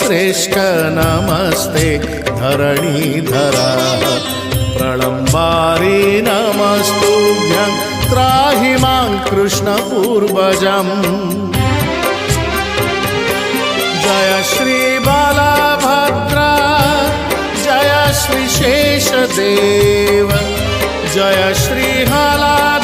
श्रेष्ठ नमस्ते धरणीधरा प्रलम्बारी नमस्तुभ्यं त्राहि मां कृष्णपूर्वजम् जय श्री बलभद्रा जय श्री शेषदेव जय श्री हला